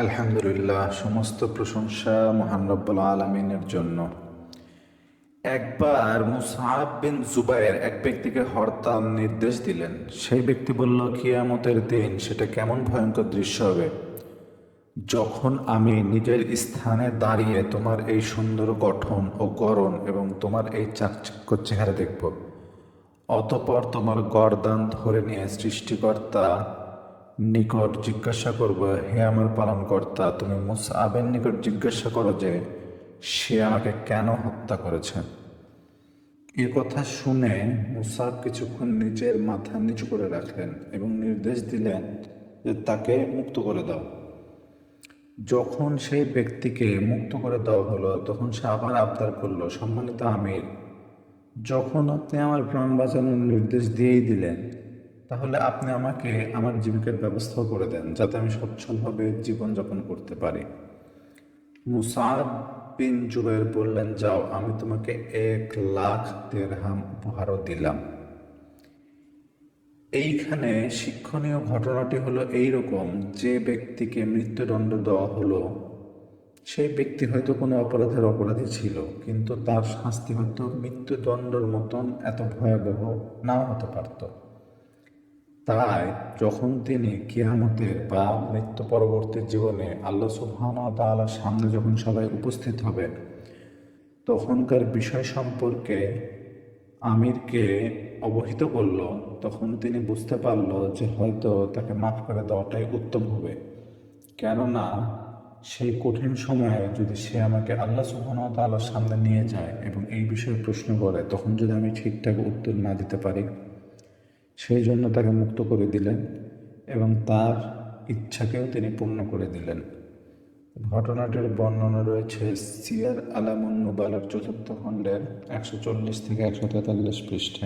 আলহামদুলিল্লাহ, সমস্ত প্রশংসা মহান রব্বুল আলামিনের জন্য। একবার মুসআব বিন জুবায়ের এক ব্যক্তিকে হরতাল নির্দেশ দিলেন। সেই ব্যক্তি বলল, কিয়ামতের দিন সেটা কেমন ভয়ঙ্কর দৃশ্য হবে যখন আমি নিজের স্থানে দাঁড়িয়ে তোমার এই সুন্দর গঠন ও গড়ন এবং তোমার এই চাকচিক্য চেহারা দেখব। অতঃপর তোমার গর্দান ধরে নিয়ে সৃষ্টিকর্তা নিকট জিজ্ঞাসা করব, হে আমার পালনকর্তা, তুমি মুসআবের নিকট জিজ্ঞাসা করো যে সে আমাকে কেন হত্যা করেছে। এ কথা শুনে মুসআব কিছুক্ষণ নিজের মাথা নিচু করে রাখলেন এবং নির্দেশ দিলেন যে তাকে মুক্ত করে দাও। যখন সেই ব্যক্তিকে মুক্ত করে দেওয়া হলো তখন সে আবার আবদার করল, সম্মানিত আমির, যখন আপনি আমার প্রাণ বাঁচানোর নির্দেশ দিয়েই দিলেন, তাহলে আপনি আমাকে আমার জীবিকার ব্যবস্থা করে দেন যাতে আমি সচ্ছলভাবে জীবনযাপন করতে পারি। মুসআব বিন জুবায়ের বললেন, যাও, আমি তোমাকে 1,00,000 দিরহাম উপহারও দিলাম। এইখানে শিক্ষণীয় ঘটনাটি হলো এইরকম, যে ব্যক্তিকে মৃত্যুদণ্ড দেওয়া হলো সেই ব্যক্তি হয়তো কোনো অপরাধের অপরাধী ছিল, কিন্তু তার শাস্তি হয়তো মৃত্যুদণ্ডের মতন এত ভয়াবহ নাও হতে পারত। তাই যখন তিনি কিয়ামতের বা মৃত্যু পরবর্তী জীবনে আল্লাহ সুবহানাহু ওয়া তাআলার সামনে যখন সবাই উপস্থিত হবেন, তখনকার বিষয় সম্পর্কে আমিরকে অবহিত করল, তখন তিনি বুঝতে পারল যে হয়তো তাকে মাফ করে দেওয়াটাই উত্তম হবে। কেননা সেই কঠিন সময়ে যদি সে আমাকে আল্লাহ সুবহানাহু ওয়া তাআলার সামনে নিয়ে যায় এবং এই বিষয়ে প্রশ্ন করে, তখন যদি আমি ঠিকঠাক উত্তর না দিতে পারি, সেই জন্য তাকে মুক্ত করে দিলেন এবং তার ইচ্ছাকেও তিনি পূর্ণ করে দিলেন। ঘটনাটির বর্ণনা রয়েছে সিয়ার আলামুন নুবালার 4th খণ্ডের 140 থেকে 143 পৃষ্ঠায়।